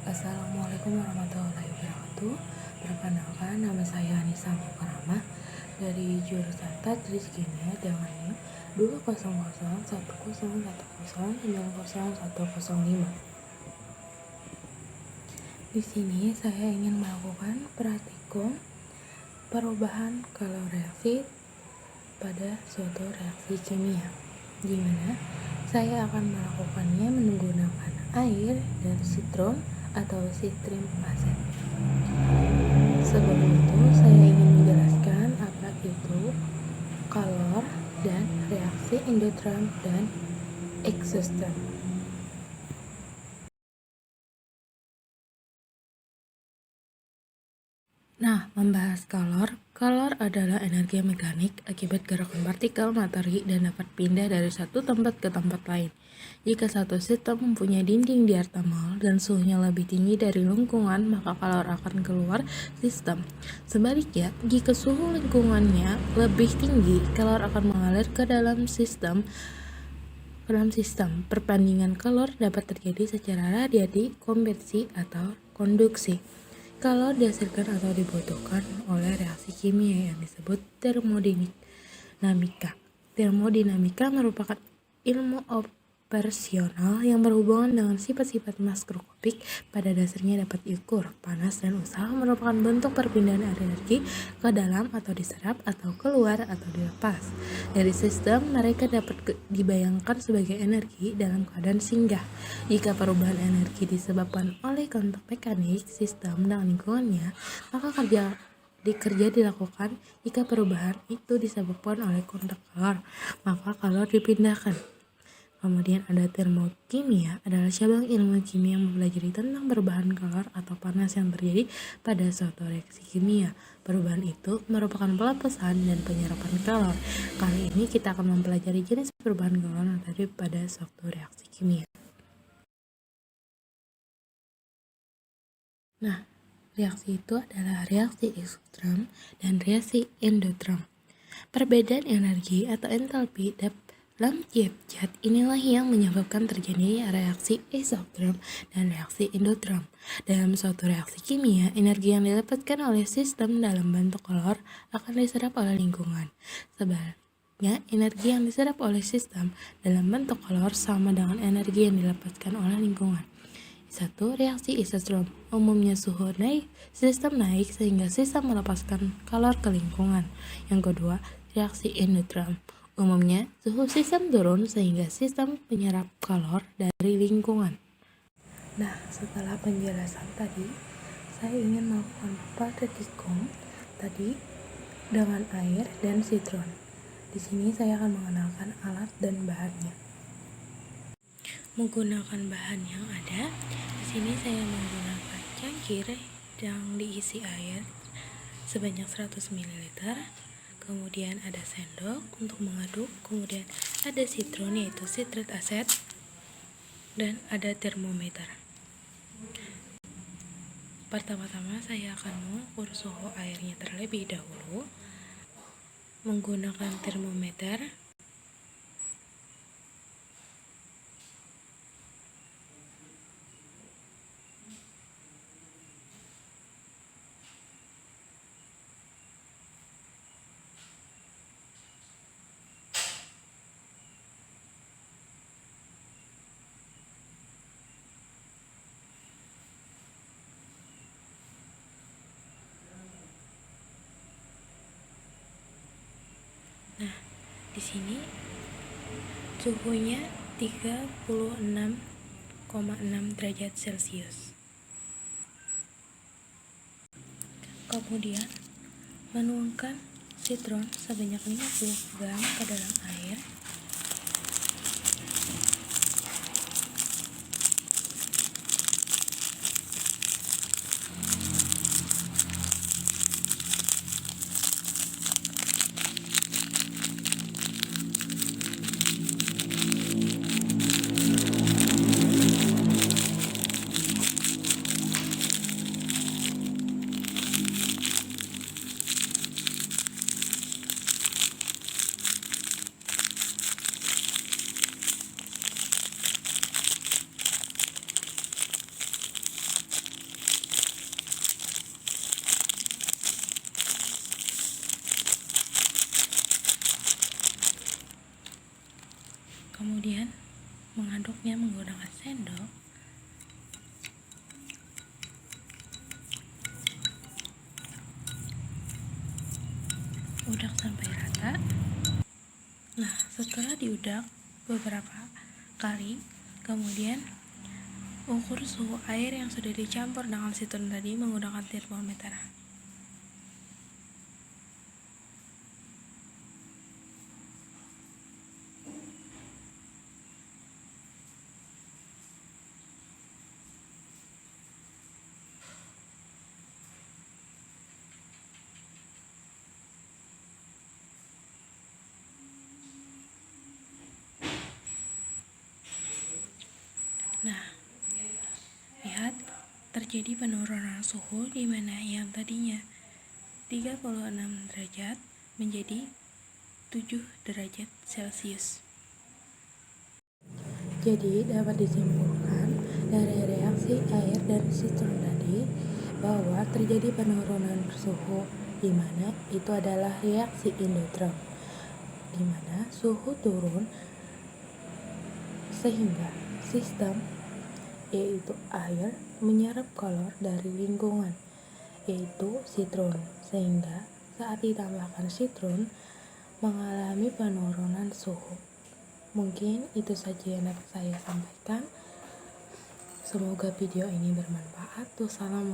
Assalamualaikum warahmatullahi wabarakatuh. Perkenalkan, nama saya Anissa Mukarramah dari jurusan Tadris Kimia dengan NIM 2001010109005. Di sini saya ingin melakukan praktikum perubahan kalau reaksi pada suatu reaksi kimia, di mana saya akan melakukannya menggunakan air dan sitron atau sitrim aset. Sebelum itu saya ingin menjelaskan apa itu kalor dan reaksi endotherm dan exotherm. Nah, membahas kalor. Kalor adalah energi mekanik akibat gerakan partikel materi dan dapat pindah dari satu tempat ke tempat lain. Jika satu sistem mempunyai dinding diatomol dan suhunya lebih tinggi dari lingkungan, maka kalor akan keluar sistem. Sebaliknya, jika suhu lingkungannya lebih tinggi, kalor akan mengalir ke dalam sistem. Perbandingan kalor dapat terjadi secara radiasi, konveksi, atau konduksi. Kalor dihasilkan atau dibutuhkan oleh reaksi kimia yang disebut termodinamika. Termodinamika merupakan ilmu operasional yang berhubungan dengan sifat-sifat makroskopik. Pada dasarnya dapat diukur. Panas dan usaha merupakan bentuk perpindahan energi ke dalam atau diserap atau keluar atau dilepas. Dari sistem, mereka dapat dibayangkan sebagai energi dalam keadaan singgah. Jika perubahan energi disebabkan oleh kontak mekanik sistem dengan lingkungannya, maka kerja dilakukan. Jika perubahan itu disebabkan oleh kontak kalor, maka kalor dipindahkan. Kemudian ada termokimia, adalah cabang ilmu kimia yang mempelajari tentang perubahan kalor atau panas yang terjadi pada suatu reaksi kimia. Perubahan itu merupakan pelepasan dan penyerapan kalor. Kali ini kita akan mempelajari jenis perubahan kalor yang terjadi pada suatu reaksi kimia. Nah, reaksi itu adalah reaksi eksoterm dan reaksi endotherm. Perbedaan energi atau entalpi dalam tiap zat inilah yang menyebabkan terjadinya reaksi eksoterm dan reaksi endotherm. Dalam suatu reaksi kimia, energi yang didapatkan oleh sistem dalam bentuk kalor akan diserap oleh lingkungan. Sebaliknya, energi yang diserap oleh sistem dalam bentuk kalor sama dengan energi yang didapatkan oleh lingkungan. Satu, reaksi isotherm. Umumnya suhu naik, sistem naik sehingga sistem melepaskan kalor ke lingkungan. Yang kedua, reaksi endotherm. Umumnya, suhu sistem turun sehingga sistem menyerap kalor dari lingkungan. Nah, setelah penjelasan tadi, saya ingin melakukan praktikum tadi dengan air dan sitron. Di sini saya akan mengenalkan alat dan bahannya. Menggunakan bahan yang ada, di sini saya menggunakan cangkir yang diisi air sebanyak 100 ml. Kemudian ada sendok untuk mengaduk, kemudian ada sitron yaitu sitrat aset, dan ada termometer. Pertama-tama saya akan mengukur suhu airnya terlebih dahulu menggunakan termometer. Nah, di sini suhunya 36,6 derajat Celcius. Kemudian menuangkan sitron sebanyak 50 gram ke dalam air. Kemudian mengaduknya menggunakan sendok. Udak sampai rata. Nah, setelah diudak beberapa kali, kemudian ukur suhu air yang sudah dicampur dengan sitron tadi menggunakan termometer. Nah, lihat terjadi penurunan suhu di mana yang tadinya 36 derajat menjadi 7 derajat Celcius. Jadi dapat disimpulkan dari reaksi air dan sitron tadi bahwa terjadi penurunan suhu di mana itu adalah reaksi endotherm, di mana suhu turun sehingga sistem yaitu air menyerap kalor dari lingkungan yaitu sitron, sehingga saat ditambahkan sitron mengalami penurunan suhu. Mungkin itu saja yang dapat saya sampaikan. Semoga video ini bermanfaat. Wassalamualaikum.